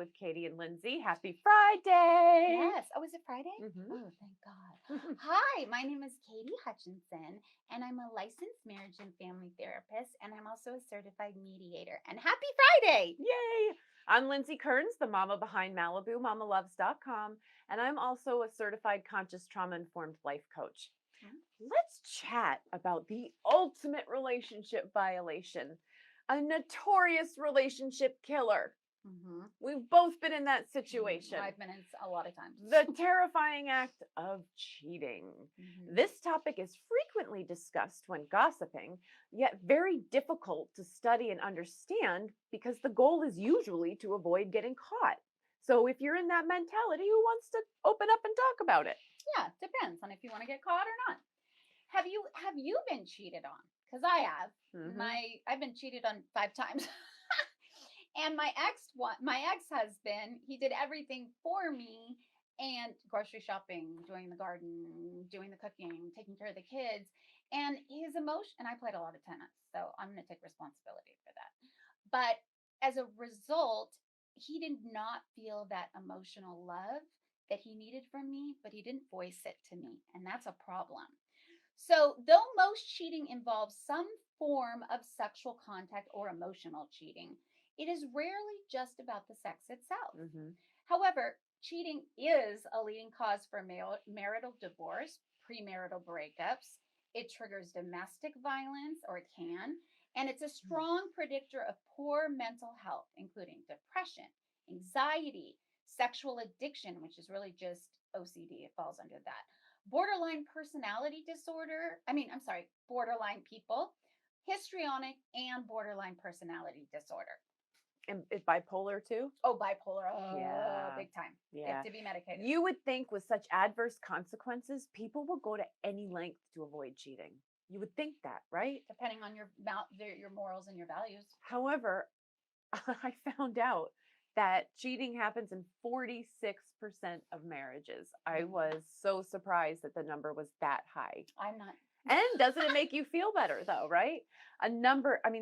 with Katie and Lindsay. Happy Friday. Yes. Oh, is it Friday? Mhm. Oh, thank God. Hi, my name is Katie Hutchinson, and I'm a licensed marriage and family therapist, and I'm also a certified mediator. And happy Friday! Yay. I'm Lindsay Kearns, the mama behind MalibuMamaLoves.com, and I'm also a certified conscious trauma informed life coach. Let's chat about the ultimate relationship violation, a notorious relationship killer. Mm-hmm. We've both been in that situation. I've been in a lot of times. The terrifying act of cheating. Mhm. This topic is frequently discussed when gossiping, yet very difficult to study and understand because the goal is usually to avoid getting caught. So if you're in that mentality, who wants to open up and talk about it? Yeah, depends on if you want to get caught or not. Have you been cheated on? Because I have. I've been cheated on 5 times. And my ex-husband, he did everything for me, and grocery shopping, doing the garden, doing the cooking, taking care of the kids. And his emotion, and I played a lot of tennis, so I'm going to take responsibility for that. But as a result, he did not feel that emotional love that he needed from me, but he didn't voice it to me. And that's a problem. So, though most cheating involves some form of sexual contact or emotional cheating, it is rarely just about the sex itself. Mm-hmm. However, cheating is a leading cause for marital divorce, premarital breakups. It triggers domestic violence, or it can, and it's a strong predictor of poor mental health, including depression, anxiety, sexual addiction, which is really just OCD, it falls under that. Borderline personality disorder, borderline people, histrionic, and borderline personality disorder. And is bipolar too? Oh, bipolar. Oh, Yeah. big time. They Yeah. have to be medicated. You would think with such adverse consequences, people will go to any length to avoid cheating. You would think that, right? Depending on your morals and your values. However, I found out that cheating happens in 46% of marriages. I was so surprised that the number was that high. I'm not. And doesn't it make you feel better though, right?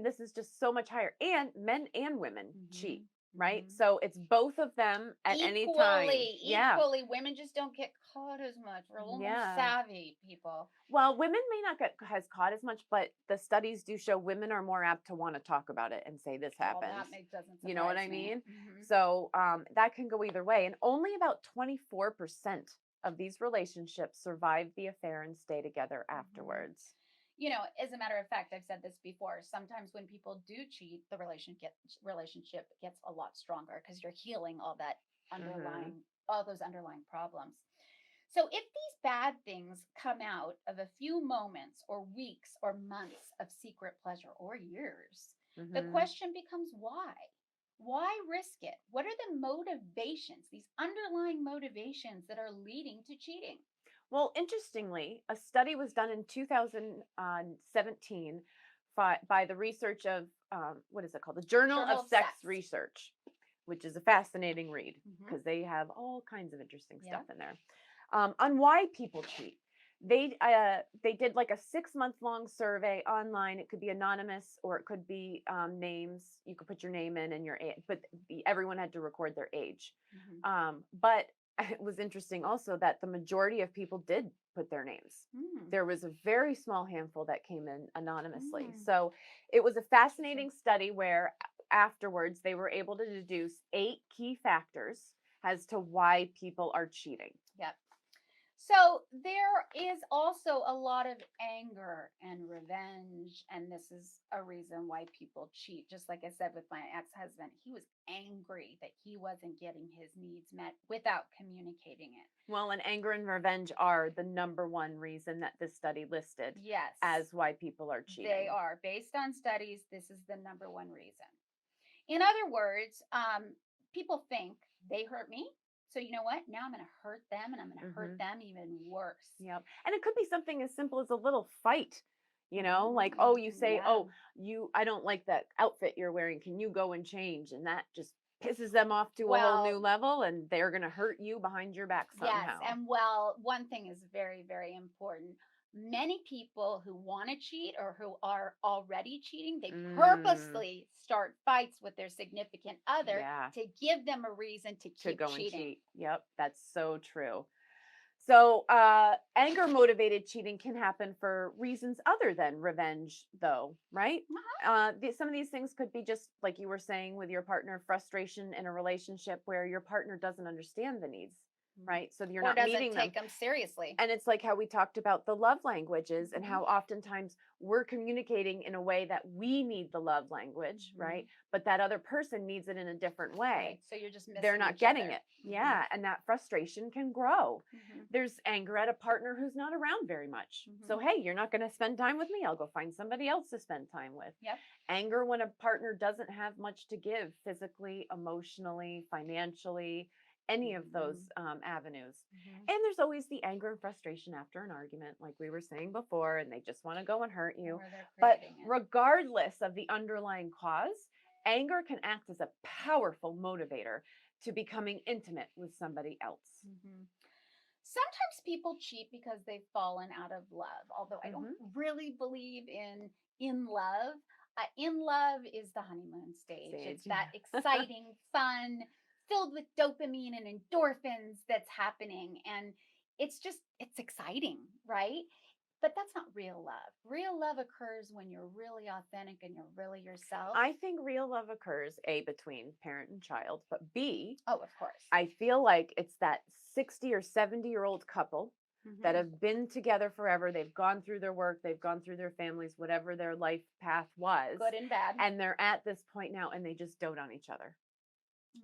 This is just so much higher. And men and women cheat, right? So it's both of them at any time. Equally. Women just don't get caught as much. We're a little more savvy people. Well, women may not get caught as much, but the studies do show women are more apt to want to talk about it and say this happened. Well, that doesn't surprise you know what I me. mean? Mm-hmm. So that can go either way. And only about 24% of these relationships survive the affair and stay together afterwards. You know, as a matter of fact, I've said this before. Sometimes when people do cheat, the relationship gets a lot stronger because you're healing all those underlying problems. So if these bad things come out of a few moments or weeks or months of secret pleasure or years, the question becomes why? Why risk it? What are the motivations, these underlying motivations that are leading to cheating? Well, interestingly, a study was done in 2017 by the research of, what is it called? The Journal of Sex Research, which is a fascinating read because they have all kinds of interesting stuff in there on why people cheat. They did like a 6-month-long survey online. It could be anonymous or it could be names. You could put your name in and your age, but everyone had to record their age. But it was interesting also that the majority of people did put their names. There was a very small handful that came in anonymously. So it was a fascinating study where afterwards they were able to deduce 8 key factors as to why people are cheating. Yep. So there is also a lot of anger and revenge, and this is a reason why people cheat. Just like I said with my ex-husband, he was angry that he wasn't getting his needs met without communicating it. Well, and anger and revenge are the number one reason that this study listed as why people are cheating. They are. Based on studies, this is the number one reason. In other words, people think they hurt me. So you know what? Now I'm going to hurt them, and I'm going to hurt them even worse. Yep. And it could be something as simple as a little fight, like, oh, you say, I don't like that outfit you're wearing. Can you go and change? And that just pisses them off to a whole new level, and they're going to hurt you behind your back somehow. Yes. And one thing is very, very important. many people who want to cheat or who are already cheating, they Mm, purposely start fights with their significant other yeah. to give them a reason to To keep go and cheating. cheat. Yep, that's so true. So, anger motivated cheating can happen for reasons other than revenge, though, right? Some of these things could be just like you were saying with your partner, frustration in a relationship where your partner doesn't understand the needs, right? So you're Or not doesn't meeting them. take them seriously. And it's like how we talked about the love languages and how oftentimes we're communicating in a way that we need the love language, right? But that other person needs it in a different way. Right. So you're just missing They're not each getting other. it. Yeah. And that frustration can grow. There's anger at a partner who's not around very much. So, hey, you're not going to spend time with me. I'll go find somebody else to spend time with. Yep. Anger when a partner doesn't have much to give physically, emotionally, financially, any of those avenues. And there's always the anger and frustration after an argument, like we were saying before, and they just want to go and hurt you. But regardless of the underlying cause, anger can act as a powerful motivator to becoming intimate with somebody else. Sometimes people cheat because they've fallen out of love, although I don't really believe in love. In love is the honeymoon stage. It's that exciting, fun, filled with dopamine and endorphins that's happening. And it's exciting, right? But that's not real love. Real love occurs when you're really authentic and you're really yourself. I think real love occurs, A, between parent and child, but B, oh, of course, I feel like it's that 60 or 70-year-old couple that have been together forever. They've gone through their work, they've gone through their families, whatever their life path was. Good and bad. And they're at this point now and they just dote on each other.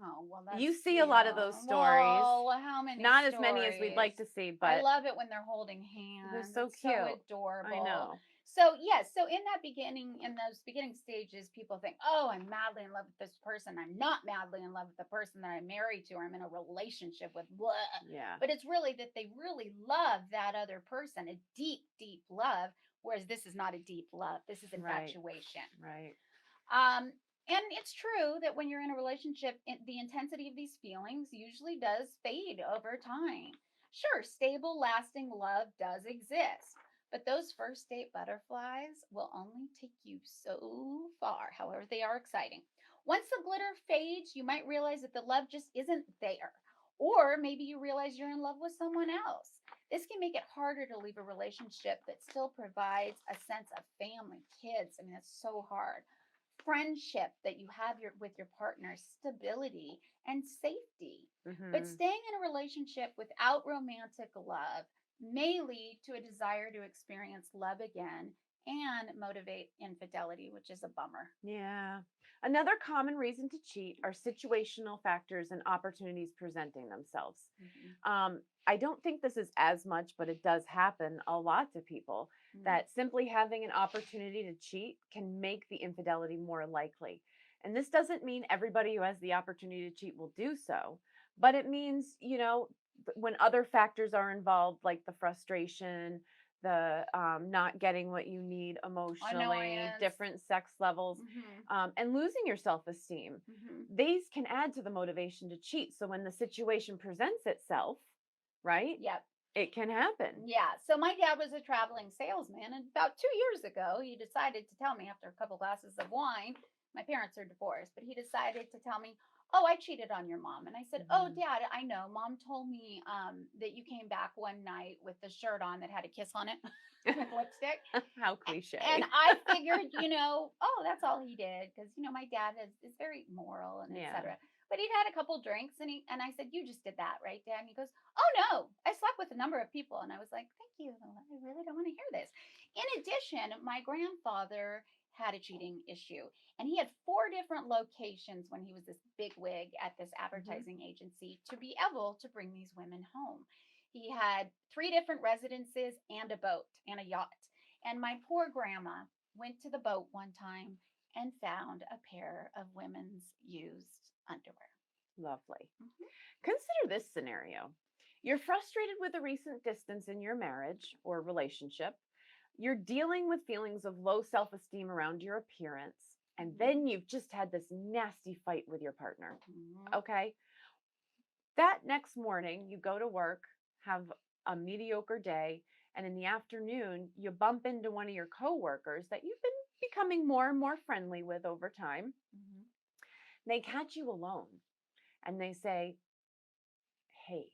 Oh, well, that's, you see a lot of those stories. Well, how many? Not stories? As many as we'd like to see, but I love it when they're holding hands. They're so it's cute. So adorable. I know. So yes, so in those beginning stages, people think, oh, I'm madly in love with this person. I'm not madly in love with the person that I'm married to or I'm in a relationship with. Blah. Yeah. But it's really that they really love that other person, a deep, deep love. Whereas this is not a deep love. This is infatuation. Right. And it's true that when you're in a relationship, the intensity of these feelings usually does fade over time. Sure, stable, lasting love does exist, but those first date butterflies will only take you so far, however, they are exciting. Once the glitter fades, you might realize that the love just isn't there. Or maybe you realize you're in love with someone else. This can make it harder to leave a relationship that still provides a sense of family, kids. I mean, it's so hard. Friendship that you have with your partner, stability and safety. But staying in a relationship without romantic love may lead to a desire to experience love again and motivate infidelity, which is a bummer. Yeah. Another common reason to cheat are situational factors and opportunities presenting themselves. I don't think this is as much, but it does happen a lot to people that simply having an opportunity to cheat can make the infidelity more likely. And this doesn't mean everybody who has the opportunity to cheat will do so, but it means, when other factors are involved, like the frustration, the not getting what you need emotionally, Annoyance. Different sex levels, and losing your self-esteem. These can add to the motivation to cheat. So when the situation presents itself, right? Yep. It can happen. Yeah. So my dad was a traveling salesman, and about 2 years ago, he decided to tell me after a couple glasses of wine. My parents are divorced, but he decided to tell me, "Oh, I cheated on your mom." And I said, "Oh, Dad, I know. Mom told me that you came back one night with the shirt on that had a kiss on it with lipstick." How cliche. And I figured, oh, that's all he did, because my dad is very moral and etc. But he'd had a couple drinks, and I said, "You just did that, right, Dad?" And he goes, "Oh no, I slept with a number of people." And I was like, "Thank you. I really don't want to hear this." In addition, my grandfather had a cheating issue, and he had 4 different locations when he was this big wig at this advertising agency to be able to bring these women home. He had 3 different residences and a boat and a yacht. And my poor grandma went to the boat one time and found a pair of women's used underwear. Lovely. Consider this scenario. You're frustrated with the recent distance in your marriage or relationship. You're dealing with feelings of low self-esteem around your appearance. And then you've just had this nasty fight with your partner. Okay. That next morning, you go to work, have a mediocre day, and in the afternoon you bump into one of your coworkers that you've been becoming more and more friendly with over time. They catch you alone and they say, "Hey,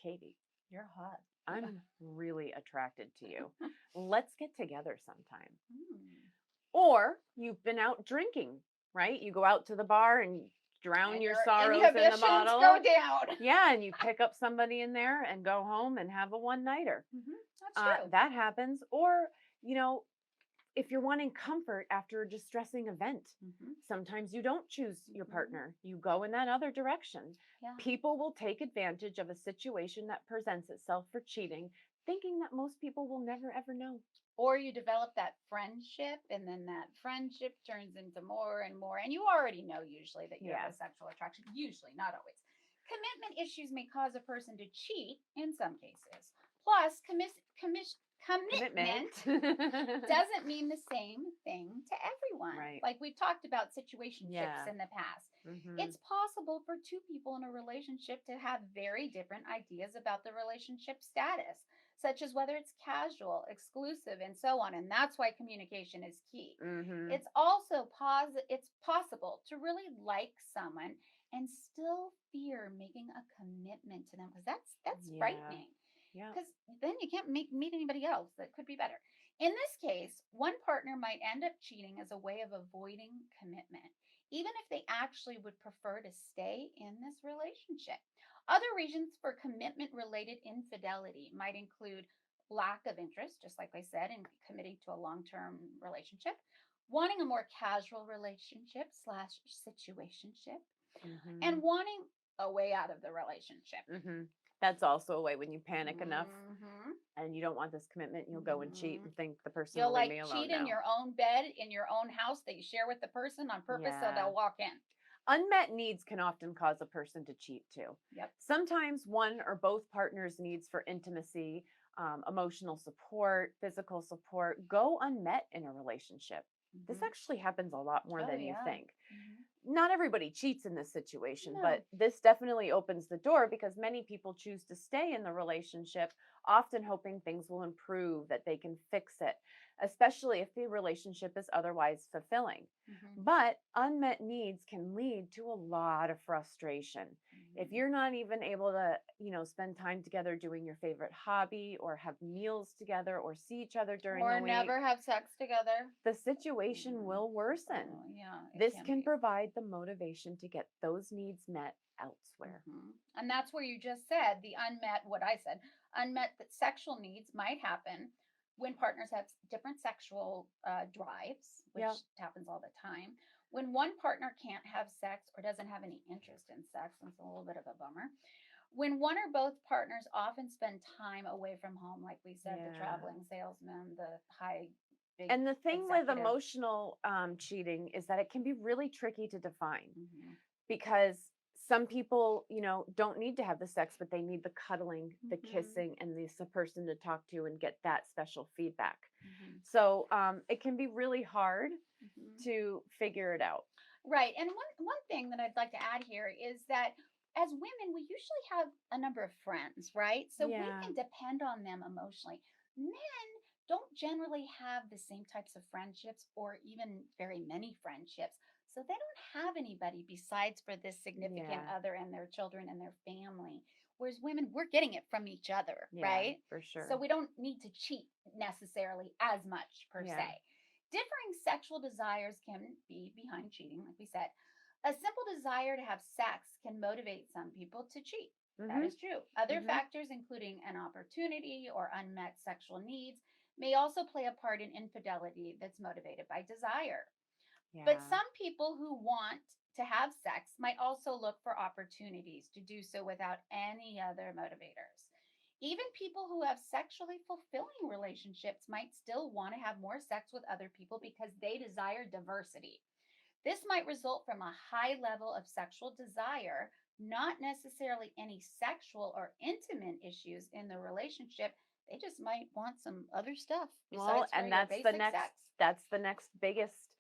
Katie, you're hot. I'm really attracted to you. Let's get together sometime." Or you've been out drinking, right? You go out to the bar and drown your sorrows in the bottle. Go down. Yeah, and you pick up somebody in there and go home and have a one-nighter. That's true. That happens. Or, if you're wanting comfort after a distressing event, sometimes you don't choose your partner. You go in that other direction. Yeah. People will take advantage of a situation that presents itself for cheating, thinking that most people will never, ever know. Or you develop that friendship, and then that friendship turns into more and more. And you already know usually that you have a sexual attraction. Usually, not always. Commitment issues may cause a person to cheat in some cases. Plus, commitment doesn't mean the same thing to everyone. Right. Like we've talked about situationships in the past. It's possible for two people in a relationship to have very different ideas about the relationship status, such as whether it's casual, exclusive, and so on. And that's why communication is key. It's also it's possible to really like someone and still fear making a commitment to them, because that's frightening. Because then you can't meet anybody else that could be better. In this case, one partner might end up cheating as a way of avoiding commitment, even if they actually would prefer to stay in this relationship. Other reasons for commitment-related infidelity might include lack of interest, just like I said, in committing to a long-term relationship, wanting a more casual relationship / situationship, and wanting a way out of the relationship. That's also a way when you panic enough and you don't want this commitment, you'll go and cheat and think the person will leave me alone. You'll cheat in your own bed, in your own house that you share with the person on purpose so they'll walk in. Unmet needs can often cause a person to cheat too. Yep. Sometimes one or both partners' needs for intimacy, emotional support, physical support go unmet in a relationship. This actually happens a lot more than you think. Not everybody cheats in this situation, but this definitely opens the door because many people choose to stay in the relationship, often hoping things will improve, that they can fix it, especially if the relationship is otherwise fulfilling. But unmet needs can lead to a lot of frustration. If you're not even able to, spend time together doing your favorite hobby or have meals together or see each other during the week. Or never have sex together. The situation will worsen. This can provide the motivation to get those needs met elsewhere. And that's where you just said unmet sexual needs might happen when partners have different sexual drives, which happens all the time. When one partner can't have sex or doesn't have any interest in sex, it's a little bit of a bummer. When one or both partners often spend time away from home, like we said, the traveling salesman, the big and the thing executive. with emotional cheating is that it can be really tricky to define because some people, don't need to have the sex, but they need the cuddling, the kissing, and the person to talk to and get that special feedback. So it can be really hard to figure it out. Right. And one thing that I'd like to add here is that as women, we usually have a number of friends, right? So we can depend on them emotionally. Men don't generally have the same types of friendships or even very many friendships. So they don't have anybody besides for this significant other and their children and their family. Whereas women, we're getting it from each other, right? For sure. So we don't need to cheat necessarily as much per se. Differing sexual desires can be behind cheating, like we said. A simple desire to have sex can motivate some people to cheat. That is true. Other factors, including an opportunity or unmet sexual needs, may also play a part in infidelity that's motivated by desire. But some people who want to have sex might also look for opportunities to do so without any other motivators. Even people who have sexually fulfilling relationships might still want to have more sex with other people because they desire diversity. This might result from a high level of sexual desire, not necessarily any sexual or intimate issues in the relationship. They just might want some other stuff. Well, and that's the next biggest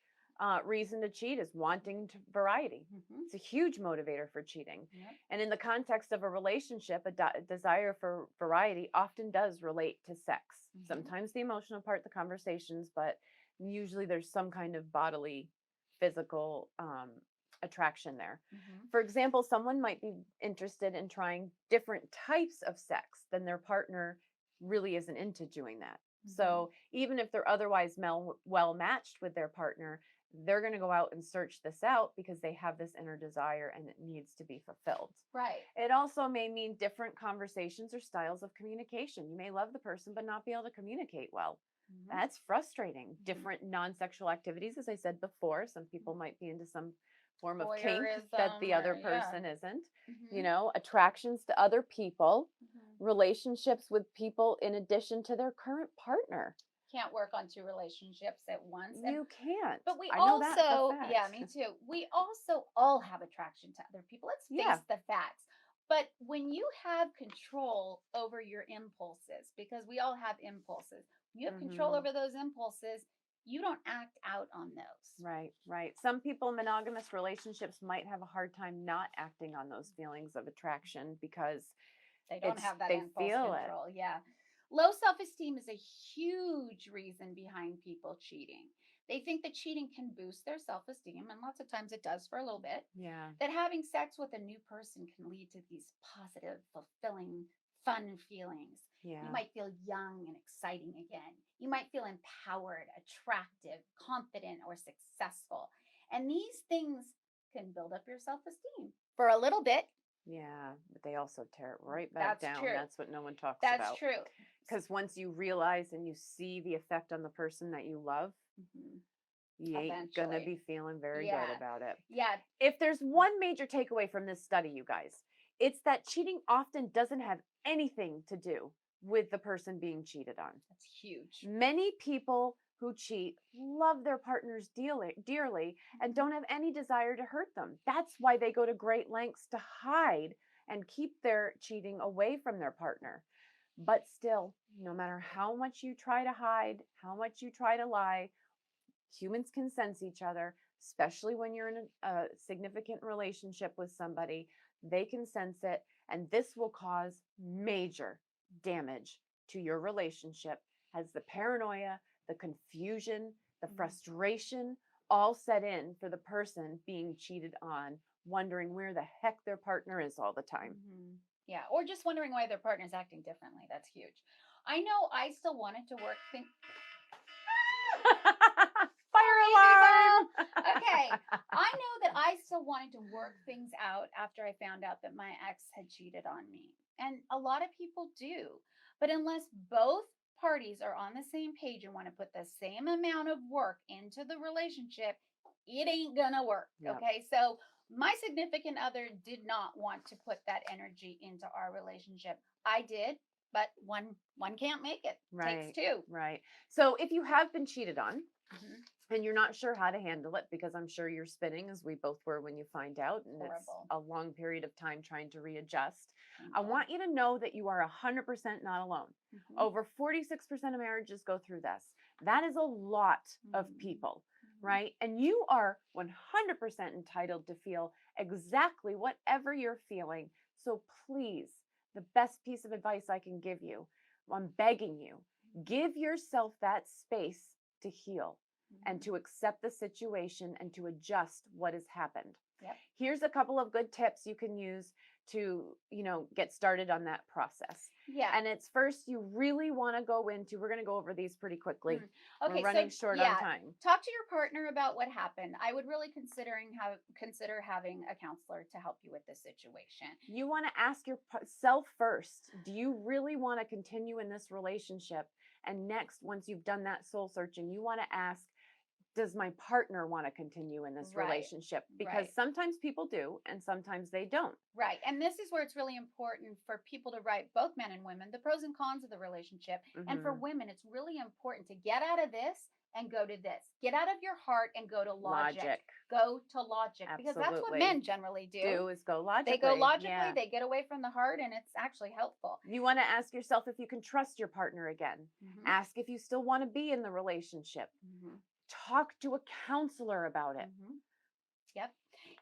reason to cheat is wanting variety. It's a huge motivator for cheating. Yep. And in the context of a relationship, a desire for variety often does relate to sex. Sometimes the emotional part, the conversations, but usually there's some kind of bodily, physical attraction there. For example, someone might be interested in trying different types of sex than their partner really isn't into doing that. So even if they're otherwise well matched with their partner, they're going to go out and search this out because they have this inner desire and it needs to be fulfilled. Right. It also may mean different conversations or styles of communication. You may love the person but not be able to communicate well. That's frustrating. Different non-sexual activities, as I said before. Some people might be into some form of kink that the other person isn't. You know, attractions to other people, relationships with people in addition to their current partner. Can't work on 2 relationships at once. You can't. But we I know also, that for a fact. yeah, me too. We also all have attraction to other people. Let's face the facts. But when you have control over your impulses, because we all have impulses, you have control over those impulses, you don't act out on those. Right, right. Some people in monogamous relationships might have a hard time not acting on those feelings of attraction because they don't have that they impulse feel control. Yeah. Low self-esteem is a huge reason behind people cheating. They think that cheating can boost their self-esteem, and lots of times it does for a little bit. Yeah. That having sex with a new person can lead to these positive, fulfilling, fun feelings. Yeah. You might feel young and exciting again. You might feel empowered, attractive, confident, or successful. And these things can build up your self-esteem for a little bit. Yeah, but they also tear it right back down. True. That's what no one talks about. That's true. Because once you realize and you see the effect on the person that you love, you ain't going to be feeling very good about it. Yeah. If there's one major takeaway from this study, you guys, it's that cheating often doesn't have anything to do with the person being cheated on. That's huge. Many people who cheat love their partners dearly and don't have any desire to hurt them. That's why they go to great lengths to hide and keep their cheating away from their partner. But still, no matter how much you try to hide, how much you try to lie, humans can sense each other, especially when you're in a significant relationship with somebody. They can sense it, and this will cause major damage to your relationship as the paranoia, the confusion, the frustration all set in for the person being cheated on, wondering where the heck their partner is all the time. Yeah, or just wondering why their partner's acting differently. That's huge. I know I still wanted to work things. Fire alarm! Okay, I know that I still wanted to work things out after I found out that my ex had cheated on me. And a lot of people do. But unless both parties are on the same page and want to put the same amount of work into the relationship, it ain't gonna work. Yep. Okay, so my significant other did not want to put that energy into our relationship. I did, but one can't make it. Right. Takes 2. Right. So if you have been cheated on and you're not sure how to handle it, because I'm sure you're spinning as we both were when you find out, and Horrible. it's a long period of time trying to readjust, I want you to know that you are 100% not alone. Over 46% of marriages go through this. That is a lot of people. Right? And you are 100% entitled to feel exactly whatever you're feeling. So please, the best piece of advice I can give you, I'm begging you, give yourself that space to heal and to accept the situation and to adjust what has happened. Yep. Here's a couple of good tips you can use to, get started on that process. Yeah. And it's first, you really want to go into, we're going to go over these pretty quickly. Okay, we're running short on time. Talk to your partner about what happened. I would really consider having a counselor to help you with this situation. You want to ask yourself first, do you really want to continue in this relationship? And next, once you've done that soul searching, you want to ask, does my partner want to continue in this relationship? Because sometimes people do, and sometimes they don't. Right. And this is where it's really important for people to write, both men and women, the pros and cons of the relationship. And for women, it's really important to get out of this and go to this. Get out of your heart and go to logic. Go to logic. Absolutely. Because that's what men generally do. Is go logically. They go logically, they get away from the heart, and it's actually helpful. You want to ask yourself if you can trust your partner again. Ask if you still want to be in the relationship. talk to a counselor about it.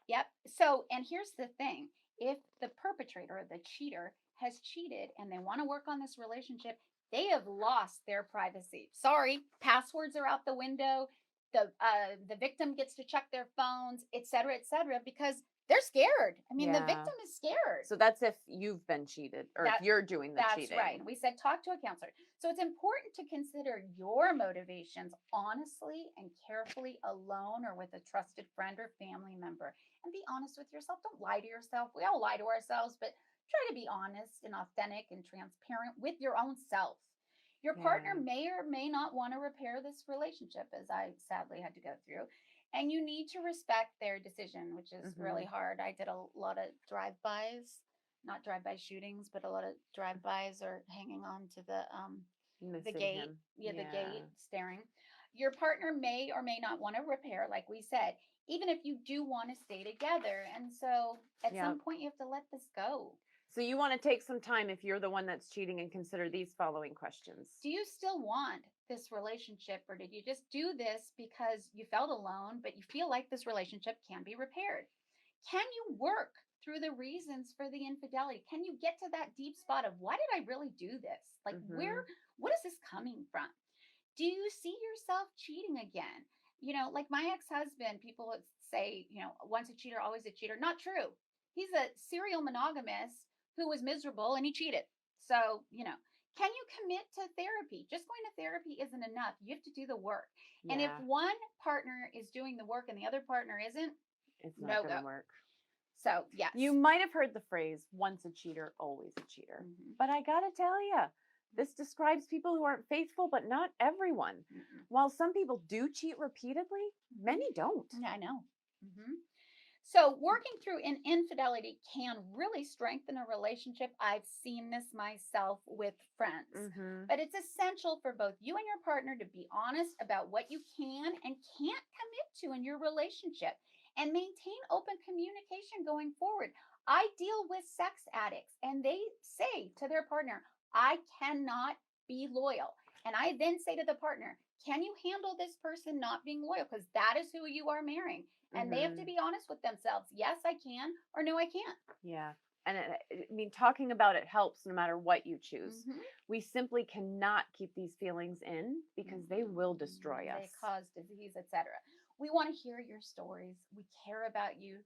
Yep. So, and here's the thing. If the perpetrator, the cheater, has cheated and they want to work on this relationship, they have lost their privacy. Sorry, passwords are out the window. The victim gets to check their phones, et cetera, because they're scared. I mean, the victim is scared. So that's if you've been cheated or if you're doing the cheating. That's right. We said talk to a counselor. So it's important to consider your motivations honestly and carefully alone or with a trusted friend or family member. And be honest with yourself. Don't lie to yourself. We all lie to ourselves, but try to be honest and authentic and transparent with your own self. Your partner may or may not want to repair this relationship, as I sadly had to go through. And you need to respect their decision, which is really hard. I did a lot of drive-bys, not drive-by shootings, but a lot of drive-bys or hanging on to the gate. The gate, staring. Your partner may or may not want to repair, like we said, even if you do want to stay together. And so at some point you have to let this go. So you want to take some time if you're the one that's cheating and consider these following questions. Do you still want this relationship, or did you just do this because you felt alone, but you feel like this relationship can be repaired? Can you work through the reasons for the infidelity? Can you get to that deep spot of why did I really do this? Like what is this coming from? Do you see yourself cheating again? You know, like my ex-husband, people would say, you know, once a cheater, always a cheater. Not true. He's a serial monogamist who was miserable and he cheated. So, you know, can you commit to therapy? Just going to therapy isn't enough. You have to do the work. And if one partner is doing the work and the other partner isn't, it's not going to work. So, yes. You might have heard the phrase, once a cheater, always a cheater. But I got to tell you, this describes people who aren't faithful, but not everyone. While some people do cheat repeatedly, many don't. Yeah, I know. So working through an infidelity can really strengthen a relationship. I've seen this myself with friends. But it's essential for both you and your partner to be honest about what you can and can't commit to in your relationship and maintain open communication going forward. I deal with sex addicts and they say to their partner, I cannot be loyal. And I then say to the partner, can you handle this person not being loyal? Because that is who you are marrying. And they have to be honest with themselves. Yes, I can, or no, I can't. Yeah. And I mean, talking about it helps no matter what you choose. We simply cannot keep these feelings in because they will destroy us. They cause disease, etc. We want to hear your stories. We care about you.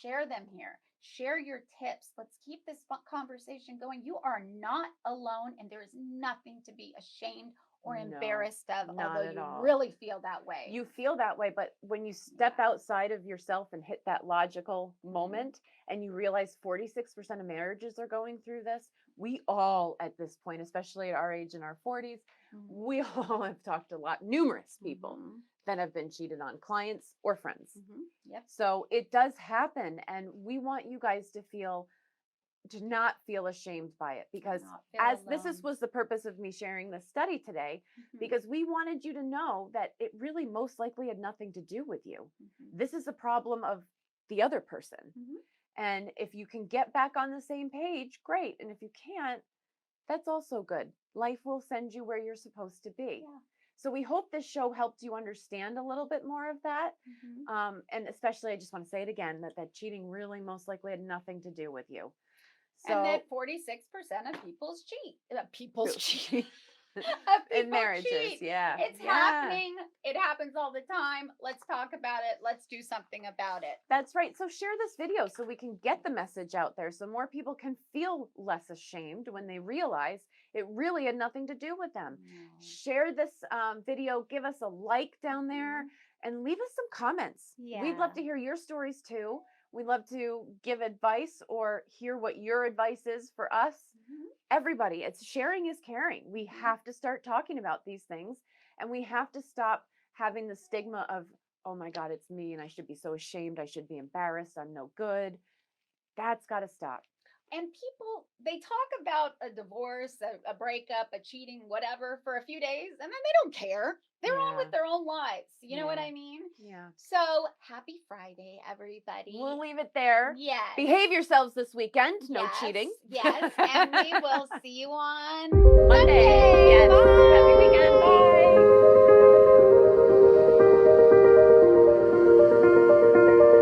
Share them here. Share your tips. Let's keep this conversation going. You are not alone, and there is nothing to be ashamed or embarrassed of, although you really feel that way. You feel that way, but when you step outside of yourself and hit that logical moment and you realize 46% of marriages are going through this, we all at this point, especially at our age in our 40s, we all have talked numerous people that have been cheated on, clients or friends. So it does happen, and we want you guys to not feel ashamed by it, because this was the purpose of me sharing this study today, because we wanted you to know that it really most likely had nothing to do with you. This is a problem of the other person. And if you can get back on the same page, great. And if you can't, that's also good. Life will send you where you're supposed to be. So we hope this show helped you understand a little bit more of that. And especially, I just want to say it again, that cheating really most likely had nothing to do with you. So, and that 46% of people cheat. In marriages, cheat. It's happening. It happens all the time. Let's talk about it. Let's do something about it. That's right. So share this video so we can get the message out there, so more people can feel less ashamed when they realize it really had nothing to do with them. Share this video. Give us a like down there and leave us some comments. We'd love to hear your stories too. We'd love to give advice or hear what your advice is for us. Everybody, sharing is caring. We have to start talking about these things, and we have to stop having the stigma of, oh my God, it's me and I should be so ashamed. I should be embarrassed. I'm no good. That's got to stop. And people, they talk about a divorce, a breakup, a cheating, whatever, for a few days, and then they don't care. They're on with their own lives. You know what I mean? So, happy Friday, everybody. We'll leave it there. Yes. Behave yourselves this weekend. No cheating. Yes. And we will see you on Monday. Bye.